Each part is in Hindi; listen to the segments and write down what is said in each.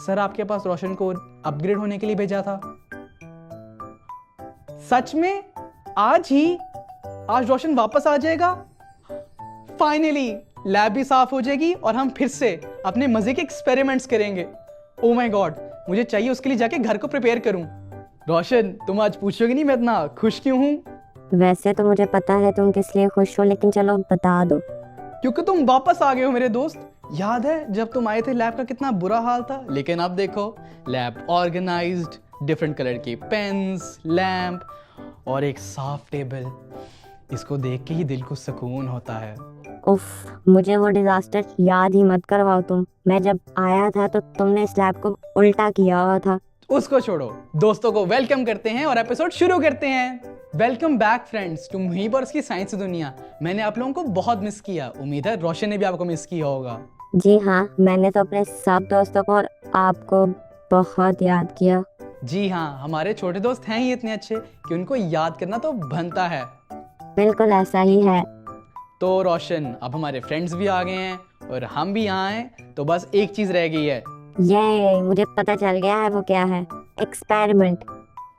सर आपके पास रोशन को अपग्रेड होने के लिए भेजा था। सच में? आज ही? आज रोशन वापस आ जाएगा? फाइनली लैब भी साफ हो जाएगी और हम फिर से अपने मजे के एक्सपेरिमेंट्स करेंगे। ओ माय गॉड, मुझे चाहिए उसके लिए जाके घर को प्रिपेयर करूं। रोशन, तुम आज पूछोगे नहीं मैं इतना खुश क्यों हूं? वैसे तो मुझे पता है तुम किस लिए खुश हो, लेकिन चलो बता दो। क्योंकि तुम वापस आ गए हो मेरे दोस्त। याद है जब तुम आए थे लैब का कितना बुरा हाल था, लेकिन अब देखो लैब ऑर्गेनाइज्ड, डिफरेंट कलर के पेन्स, लैम्प और एक साफ टेबल। इसको देख के ही दिल को सुकून होता है। उफ, मुझे वो डिजास्टर याद ही मत करवाओ तुम। मैं जब आया था तो तुमने इस लैब को उल्टा किया हुआ था। उसको छोड़ो, दोस्तों को वेलकम करते हैं और एपिसोड शुरू करते हैं। वेलकम बैक फ्रेंड्स टू मुहीब और उसकी साइंस दुनिया। मैंने आप लोगों को बहुत मिस किया, उम्मीद है रोशन ने भी आपको मिस किया होगा। जी हाँ, मैंने तो अपने सब दोस्तों को और आपको बहुत याद किया। जी हाँ, हमारे छोटे दोस्त हैं ही इतने अच्छे कि उनको याद करना तो बनता है। बिल्कुल ऐसा ही है। तो रोशन, अब हमारे फ्रेंड्स भी आ गए हैं और हम भी यहाँ हैं, तो बस एक चीज रह गई है। ये मुझे पता चल गया है वो क्या है। एक्सपेरिमेंट।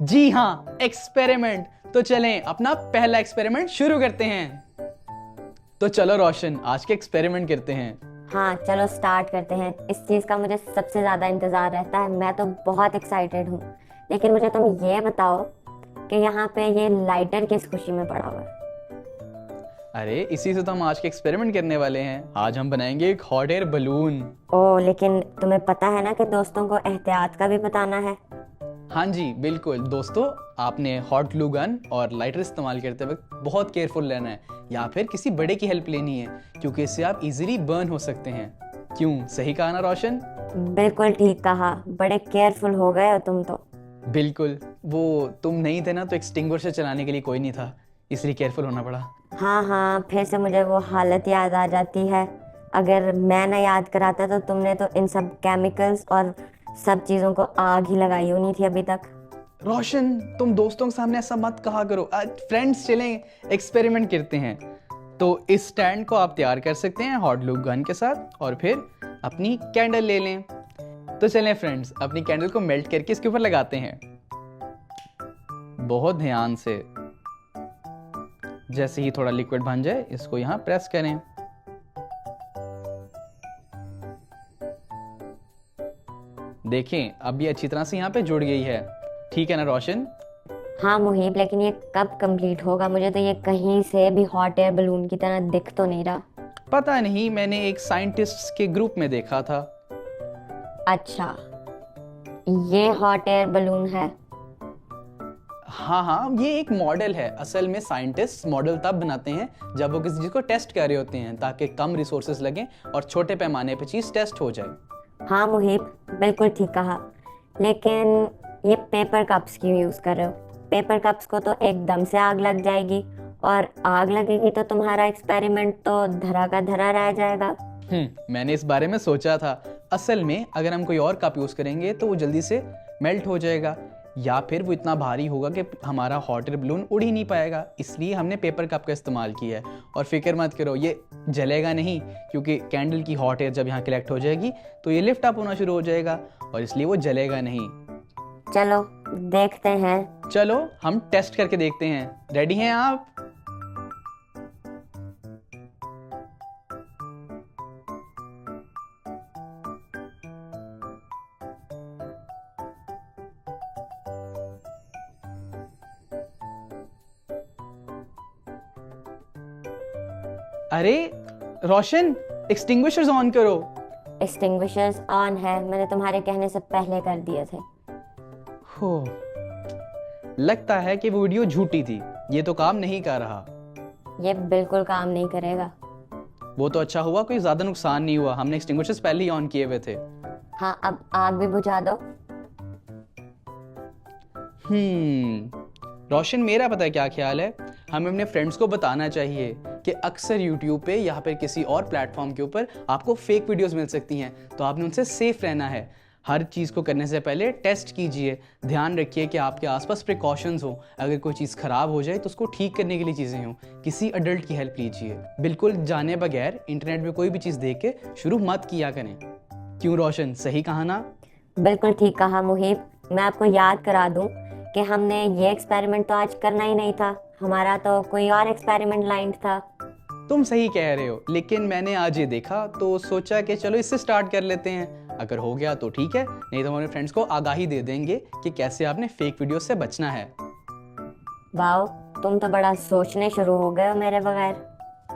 जी हाँ, एक्सपेरिमेंट। तो चलें अपना पहला एक्सपेरिमेंट शुरू करते हैं। तो चलो रोशन, आज के एक्सपेरिमेंट करते हैं। हाँ चलो स्टार्ट करते हैं। इस चीज़ का मुझे सबसे ज़्यादा इंतज़ार रहता है। मैं तो बहुत एक्साइटेड हूँ। लेकिन मुझे तुम ये बताओ कि यहाँ पे ये लाइटर किस खुशी में पड़ा हुआ है? अरे इसी से तो हम आज के एक्सपेरिमेंट करने वाले हैं। आज हम बनाएंगे एक हॉट एयर बलून। ओह, लेकिन तुम्हें पता है ना कि दोस्तों को एहतियात का भी बताना है। हाँ जी बिल्कुल दोस्तों, आपने हॉट ग्लू गन और लाइटर इस्तेमाल करते वक्त बहुत केयरफुल रहना है, या फिर किसी बड़े की हेल्प लेनी है, क्योंकि इससे आप इजीली बर्न हो सकते हैं। क्यों, सही कहा ना रोशन? बिल्कुल ठीक कहा। बड़े केयरफुल हो गए हो तुम तो। बिल्कुल, वो तुम नहीं थे ना तो एक्सटिंग्विशर चलाने के लिए कोई नहीं था, इसलिए केयरफुल होना पड़ा। हाँ हाँ, फिर से मुझे वो हालत याद आ जाती है। अगर मैं ना याद कराता तो तुमने तो इन सब केमिकल्स और सब चीज़ों को आग ही लगाई होनी थी अभी तक। रोशन, तुम दोस्तों के सामने ऐसा मत कहा करो। आज फ्रेंड्स चलें एक्सपेरिमेंट करते हैं। तो इस स्टैंड को आप तैयार कर सकते हैं हॉट ग्लू गन के साथ, और फिर अपनी कैंडल ले लें। तो चलें फ्रेंड्स, अपनी कैंडल को मेल्ट करके इसके ऊपर लगाते हैं, बहुत ध्यान से। जैसे ही थोड़ा लिक्विड बन जाए, इसको यहाँ प्रेस करें। देखें, अब ये अच्छी तरह से यहाँ पे जुड़ गई है। ठीक है ना रोशन? हाँ मुहीब, लेकिन ये कब कंप्लीट होगा? मुझे तो ये कहीं से भी हॉट एयर बलून की तरह दिख तो नहीं रहा। पता नहीं, मैंने एक साइंटिस्ट के ग्रुप में देखा था। अच्छा, ये हॉट एयर बलून है? हाँ हाँ, ये एक मॉडल है। असल में साइंटिस्ट मॉडल तब बनाते हैं जब वो किसी चीज को टेस्ट कर रहे होते हैं, ताकि कम रिसोर्सेज लगें और छोटे पैमाने पे चीज टेस्ट हो जाए। हाँ मुहीब, बिल्कुल ठीक कहा। लेकिन ये पेपर कप्स क्यों यूज़ कर रहे हो? पेपर कप्स को तो एकदम से आग लग जाएगी, और आग लगेगी तो तुम्हारा एक्सपेरिमेंट तो धरा का धरा रह जाएगा। मैंने इस बारे में सोचा था। असल में अगर हम कोई और कप यूज करेंगे तो वो जल्दी से मेल्ट हो जाएगा, या फिर वो इतना भारी होगा कि हमारा हॉट एयर बलून उड़ ही नहीं पाएगा। इसलिए हमने पेपर कप का इस्तेमाल किया है। और फिक्र मत करो, ये जलेगा नहीं, क्योंकि कैंडल की हॉट एयर जब यहाँ कलेक्ट हो जाएगी तो ये लिफ्ट अप होना शुरू हो जाएगा, और इसलिए वो जलेगा नहीं। चलो देखते हैं। चलो हम टेस्ट करके देखते हैं। रेडी हैं आप? अरे रोशन, एक्सटिंग्विशर्स ऑन करो। एक्सटिंग्विशर्स ऑन है, मैंने तुम्हारे कहने से पहले कर दिए थे। हो, लगता है कि वो वीडियो झूठी थी, ये तो काम नहीं कर रहा। ये बिल्कुल काम नहीं करेगा। वो तो अच्छा हुआ कोई ज्यादा नुकसान नहीं हुआ, हमने एक्सटिंग्विशर्स पहले ही ऑन किए हुए थे। हाँ, अब आग भी बुझा दो। रोशन, मेरा पता है क्या ख्याल है, हमें अपने फ्रेंड्स को बताना चाहिए कि अक्सर यूट्यूब पे या फिर किसी और प्लेटफॉर्म के ऊपर आपको फेक वीडियोस मिल सकती हैं, तो आपने उनसे सेफ रहना है। हर चीज़ को करने से पहले टेस्ट कीजिए, ध्यान रखिए कि आपके आसपास प्रिकॉशंस हो। अगर कोई चीज़ ख़राब हो जाए तो उसको ठीक करने के लिए चीज़ें हों। किसी अडल्ट की हेल्प लीजिए। बिल्कुल जाने बगैर इंटरनेट में कोई भी चीज़ देख के शुरू मत किया करें। क्यों रोशन, सही कहा ना? बिल्कुल ठीक कहा मुहिब। मैं आपको याद करा दूं कि हमने ये एक्सपेरिमेंट तो आज करना ही नहीं था, हमारा तो कोई और एक्सपेरिमेंट लाइन था। तुम सही कह रहे हो, लेकिन मैंने आज ये देखा तो सोचा कि चलो इससे स्टार्ट कर लेते हैं। अगर हो गया तो ठीक है, नहीं तो हमारे फ्रेंड्स को आगाही दे देंगे कि कैसे आपने फेक वीडियो से बचना है। वाओ, तुम तो बड़ा सोचने शुरू हो गए हो मेरे बगैर।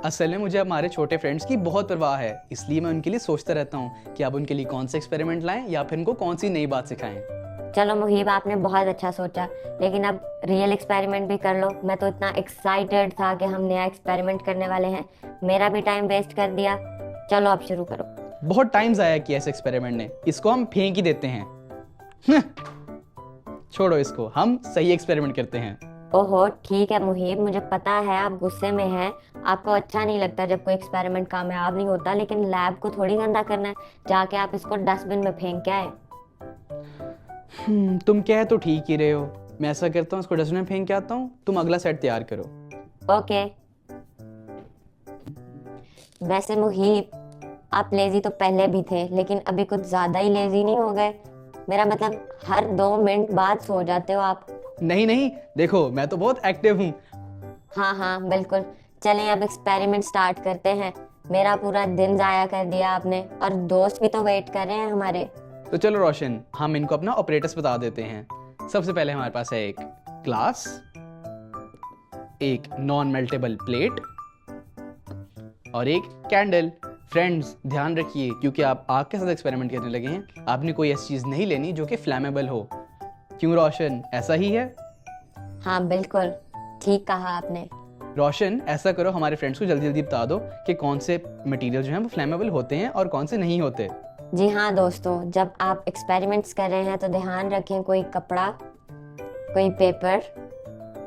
असल में मुझे हमारे छोटे फ्रेंड्स की बहुत परवाह है, इसलिए मैं उनके लिए सोचता रहता हूँ कि अब उनके लिए कौन से एक्सपेरिमेंट लाएं या फिर उनको कौन सी नई बात सिखाएं। चलो मुहिब, आपने बहुत अच्छा सोचा, लेकिन अब रियल एक्सपेरिमेंट भी कर लो। मैं तो इतना एक्साइटेड था कि हम नया एक्सपेरिमेंट करने वाले हैं, मेरा भी टाइम वेस्ट कर दिया। चलो अब शुरू करो। बहुत टाइम ज़ाया किया इस एक्सपेरिमेंट ने, इसको हम फेंक ही देते हैं। छोड़ो इसको, हम सही एक्सपेरिमेंट करते हैं। ओहो ठीक है मुहिब, मुझे पता है आप गुस्से में हैं, आपको अच्छा नहीं लगता जब कोई एक्सपेरिमेंट कामयाब नहीं होता, लेकिन लैब को थोड़ी गंदा करना है। जाके आप इसको डस्टबिन में फेंक के आए। तुम कह तो ठीक ही रहे हो, मैं ऐसा करता हूँ, इसको डस्टबिन में फेंक के आता हूँ, तुम अगला सेट तैयार करो। ओके। वैसे मुहिब, आप लेजी तो पहले भी थे, लेकिन अभी कुछ ज्यादा ही लेजी नहीं हो गए? मेरा मतलब हर 2 मिनट बाद सो जाते हो आप। नहीं नहीं, देखो मैं तो बहुत एक्टिव हूँ। हाँ हाँ बिल्कुल। चलें अब एक्सपेरिमेंट स्टार्ट करते हैं। मेरा पूरा दिन जाया कर दिया आपने, और दोस्त भी तो वेट कर रहे हैं हमारे। तो चलो रोशन, हम इनको अपना ऑपरेटर्स बता देते हैं। सबसे पहले हमारे पास है एक ग्लास, एक नॉन मेल्टेबल प्लेट और एक कैंडल। फ्रेंड्स ध्यान रखिए, क्योंकि आप आग के साथ एक्सपेरिमेंट करने लगे हैं, आपने कोई ऐसी चीज़ नहीं लेनी जो कि फ्लैमेबल हो। क्यों रोशन, ऐसा ही है? हाँ बिल्कुल ठीक कहा आपने। रोशन, ऐसा करो, हमारे फ्रेंड्स को जल्दी जल्दी बता दो कि कौन से मटेरियल जो हैं वो फ्लैमेबल होते हैं और कौन से नहीं होते। जी हाँ दोस्तों, जब आप एक्सपेरिमेंट्स कर रहे हैं तो ध्यान रखें कोई कपड़ा, कोई पेपर,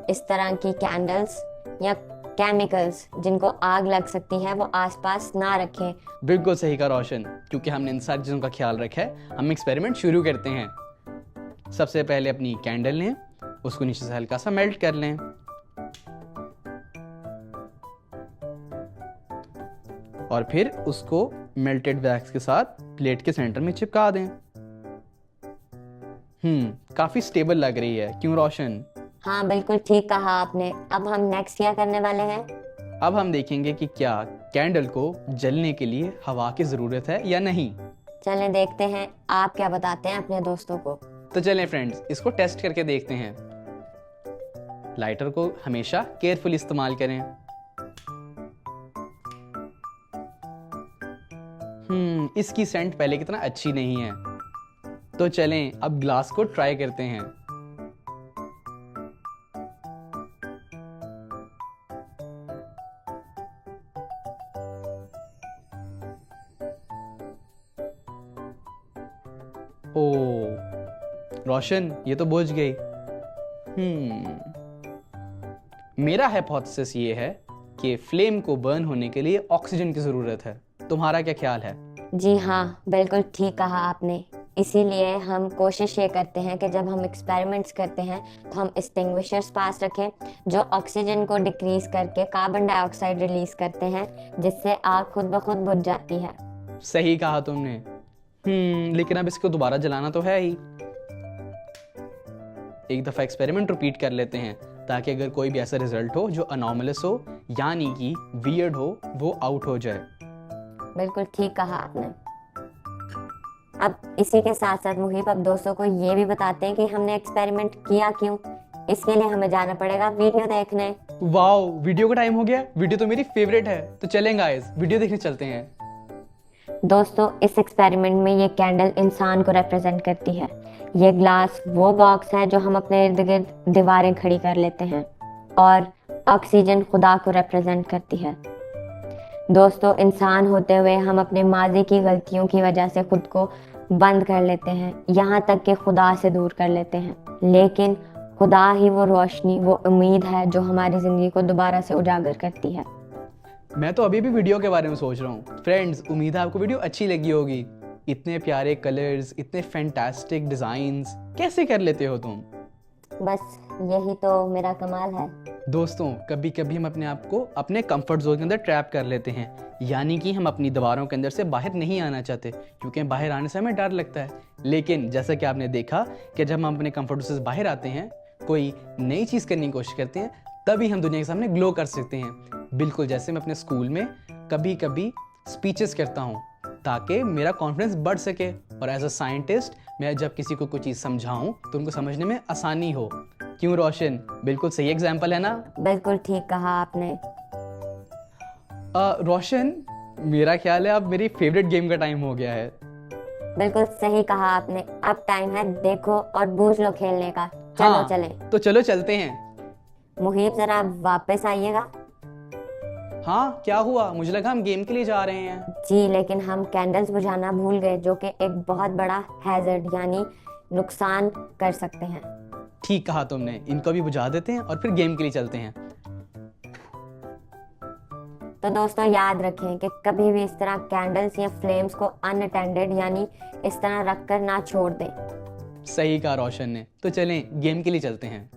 इस तरह की कैंडल्स या केमिकल्स जिनको आग लग सकती है वो आसपास ना रखें। बिल्कुल सही कहा रोशन, क्योंकि हमने इन सारी चीज़ों का ख्याल रखा है। हम एक्सपेरिमेंट शुरू करते हैं। सबसे पहले अपनी कैंडल लें, उसको नीचे से हल्का सा मेल्ट कर लें। और फिर उसको मेल्टेड वैक्स के साथ प्लेट के सेंटर में चिपका दें। काफी स्टेबल लग रही है, क्यों रोशन? हाँ बिल्कुल ठीक कहा आपने। अब हम नेक्स्ट क्या करने वाले हैं? अब हम देखेंगे कि क्या कैंडल को जलने के लिए हवा की जरूरत है या नहीं। चलें देखते हैं आप क्या बताते हैं अपने दोस्तों को। तो चलें फ्रेंड्स, इसको टेस्ट करके देखते हैं। लाइटर को हमेशा केयरफुली इस्तेमाल करें। इसकी सेंट पहले की तरह अच्छी नहीं है। तो चलें अब ग्लास को ट्राई करते हैं। ओह रोशन, ये तो बुझ गई। मेरा हाइपोथेसिस ये है कि फ्लेम को बर्न होने के लिए ऑक्सीजन की जरूरत है। तुम्हारा क्या ख्याल है? जी हाँ बिल्कुल ठीक कहा आपने। इसीलिए हम कोशिश ये करते हैं कि जब हम एक्सपेरिमेंट्स करते हैं तो हम एक्सटिंग्विशर्स पास रखें जो ऑक्सीजन को डिक्रीज करके कार्बन डाइऑक्साइड रिलीज करते हैं, जिससे आग खुद ब खुद बुझ जाती है। सही कहा तुमने। लेकिन अब इसको दोबारा जलाना तो है ही। एक दफा एक्सपेरिमेंट रिपीट कर लेते हैं, ताकि अगर कोई भी ऐसा रिजल्ट हो जो अनोमलस हो, यानी कि वियर्ड हो, वो आउट हो जाए। बिल्कुल ठीक कहा आपने। अब इसी के साथ साथ मुहिब, अब दोस्तों को ये भी बताते हैं कि हमने एक्सपेरिमेंट किया क्यों। इसके लिए हमें जाना पड़ेगा वीडियो देखने। वाओ, वीडियो का टाइम हो गया। वीडियो तो मेरी फेवरेट है, तो चलें गाइस, वीडियो देखने चलते हैं। दोस्तों इस एक्सपेरिमेंट में ये कैंडल इंसान को रिप्रेजेंट करती है, ये ग्लास वो बॉक्स है जो हम अपने इर्द गिर्द दीवारें खड़ी कर लेते हैं, और ऑक्सीजन खुदा को रिप्रेजेंट करती है। दोस्तों इंसान होते हुए हम अपने माजी की गलतियों की वजह से खुद को बंद कर लेते हैं, यहाँ तक कि खुदा से दूर कर लेते हैं, लेकिन खुदा ही वो रोशनी, वो उम्मीद है जो हमारी ज़िंदगी को दोबारा से उजागर करती है। मैं तो अभी भी वीडियो के बारे में सोच रहा हूँ। फ्रेंड्स, उम्मीद है आपको वीडियो अच्छी लगी होगी। इतने प्यारे कलर्स, इतने फैंटास्टिक डिज़ाइंस कैसे कर लेते हो तुम? बस यही तो मेरा कमाल है। दोस्तों, कभी कभी हम अपने आप को अपने कंफर्ट जोन के अंदर ट्रैप कर लेते हैं, यानी कि हम अपनी दीवारों के अंदर से बाहर नहीं आना चाहते, क्योंकि बाहर आने से हमें डर लगता है। लेकिन जैसा कि आपने देखा कि जब हम अपने कंफर्ट जोन से बाहर आते हैं, कोई नई चीज़ करने की कोशिश करते हैं, तभी हम दुनिया के सामने ग्लो कर सकते हैं। बिल्कुल जैसे मैं अपने स्कूल में कभी कभी स्पीचेस करता हूँ ताकि मेरा कॉन्फिडेंस बढ़ सके, और एज अ साइंटिस्ट मैं जब किसी को कोई चीज़ समझाऊँ तो उनको समझने में आसानी हो। क्यों रोशन, बिल्कुल सही एग्जाम्पल है ना? बिल्कुल ठीक कहा आपने। रोशन, मेरा ख्याल है अब मेरी फेवरेट गेम का टाइम हो गया है। बिल्कुल सही कहा आपने। अब टाइम है देखो और बूझ लो खेलने का। चलो हाँ, चलें। तो चलो चलते हैं। मुहीब जरा वापस आइएगा। हाँ, क्या हुआ? मुझे लगा हम गेम के लिए जा रहे हैं। जी, लेकिन हम कैंडल्स बुझाना भूल गए, जो कि एक बहुत बड़ा हैजर्ड यानी नुकसान कर सकते हैं। ठीक कहा तुमने, इनको भी बुझा देते हैं और फिर गेम के लिए चलते हैं। तो दोस्तों याद रखें कि कभी भी इस तरह कैंडल्स या फ्लेम्स को अनअटेंडेड यानी इस तरह रखकर ना छोड़ दें। सही कहा रोशन ने। तो चलें गेम के लिए चलते हैं।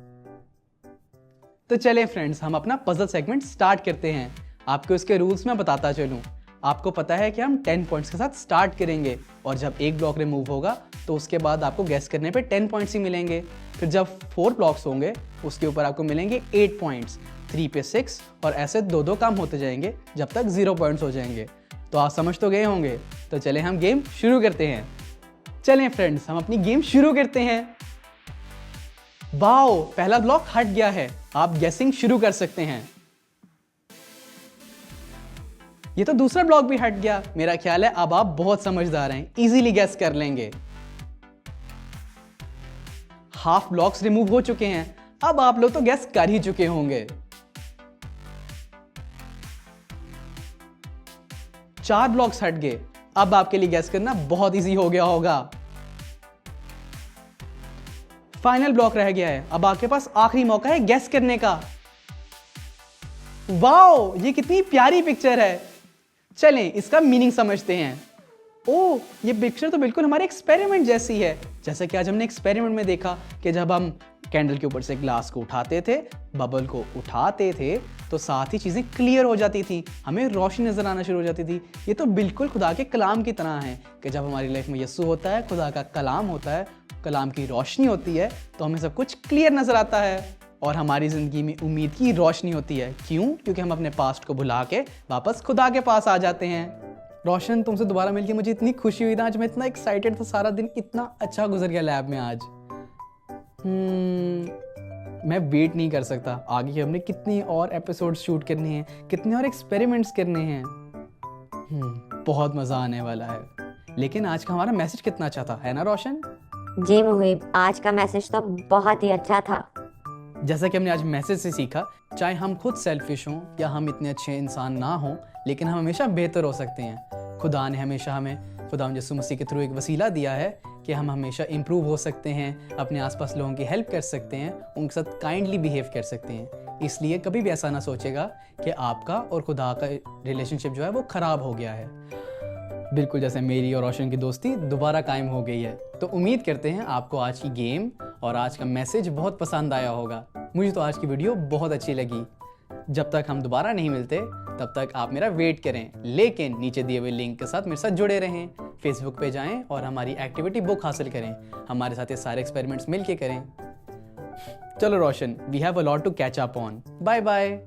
तो चलें फ्रेंड्स, हम अपना पजल सेगमेंट स्टार्ट करते हैं। आपको इसके रूल्स मैं बताता चलूं। आपको पता है कि हम 10 पॉइंट्स के साथ स्टार्ट करेंगे, और जब एक ब्लॉक रिमूव होगा तो उसके बाद आपको गैस करने पे 10 पॉइंट्स ही मिलेंगे। फिर जब 4 ब्लॉक्स होंगे उसके ऊपर आपको मिलेंगे 8 पॉइंट्स, 3 पे 6, और ऐसे दो काम होते जाएंगे जब तक 0 पॉइंट्स हो जाएंगे। तो आप समझ तो गए होंगे। तो चलें हम गेम शुरू करते हैं। चलें फ्रेंड्स, हम अपनी गेम शुरू करते हैं। वाओ, पहला ब्लॉक हट गया है। आप गैसिंग शुरू कर सकते हैं। ये तो दूसरा ब्लॉक भी हट गया। मेरा ख्याल है अब आप बहुत समझदार हैं, इजीली गैस कर लेंगे। हाफ ब्लॉक्स रिमूव हो चुके हैं। अब आप लोग तो गैस कर ही चुके होंगे। 4 ब्लॉक्स हट गए। अब आपके लिए गैस करना बहुत इजी हो गया होगा। फाइनल ब्लॉक रह गया है। अब आपके पास आखिरी मौका है गैस करने का। वाओ, ये कितनी प्यारी पिक्चर है। चलें इसका मीनिंग समझते हैं। ओह, ये पिक्चर तो बिल्कुल हमारे एक्सपेरिमेंट जैसी है। जैसा कि आज हमने एक्सपेरिमेंट में देखा कि जब हम कैंडल के ऊपर से ग्लास को उठाते थे, बबल को उठाते थे, तो साथ ही चीज़ें क्लियर हो जाती थी, हमें रोशनी नज़र आना शुरू हो जाती थी। ये तो बिल्कुल खुदा के कलाम की तरह है कि जब हमारी लाइफ में यस्सु होता है, खुदा का कलाम होता है, कलाम की रोशनी होती है, तो हमें सब कुछ क्लियर नज़र आता है और हमारी ज़िंदगी में उम्मीद की रोशनी होती है। क्यों? क्योंकि हम अपने पास्ट को भुला के वापस खुदा के पास आ जाते हैं। रोशन, तुमसे दोबारा मिलके मुझे इतनी खुशी हुई ना। आज मैं इतना एक्साइटेड था, सारा दिन इतना अच्छा गुजर गया लैब में आज। मैं वेट नहीं कर सकता आगे कि हमने कितनी और एपिसोड्स शूट करने हैं, कितने और एक्सपेरिमेंट्स करने हैं। बहुत मज़ा आने वाला है। लेकिन आज का हमारा मैसेज कितना अच्छा था, है ना रोशन? जी मुहीब, आज का मैसेज तो बहुत ही अच्छा था। जैसा कि हमने आज मैसेज से सीखा, चाहे हम खुद सेल्फिश हों या हम इतने अच्छे इंसान ना हों, लेकिन हम हमेशा बेहतर हो सकते हैं। खुदा ने हमेशा हमें खुदा यीशु मसीह के थ्रू एक वसीला दिया है कि हम हमेशा इम्प्रूव हो सकते हैं, अपने आसपास लोगों की हेल्प कर सकते हैं, उनके साथ काइंडली बिहेव कर सकते हैं। इसलिए कभी भी ऐसा ना सोचेगा कि आपका और खुदा का रिलेशनशिप जो है वो ख़राब हो गया है। बिल्कुल जैसे मेरी और रोशन की दोस्ती दोबारा कायम हो गई है। तो उम्मीद करते हैं आपको आज की गेम और आज का मैसेज बहुत पसंद आया होगा। मुझे तो आज की वीडियो बहुत अच्छी लगी। जब तक हम दोबारा नहीं मिलते तब तक आप मेरा वेट करें, लेकिन नीचे दिए हुए लिंक के साथ मेरे साथ जुड़े रहें। फेसबुक पे जाएं और हमारी एक्टिविटी बुक हासिल करें। हमारे साथ ये सारे एक्सपेरिमेंट्स मिलके करें। चलो Roshan, we have a lot to catch up on. Bye bye.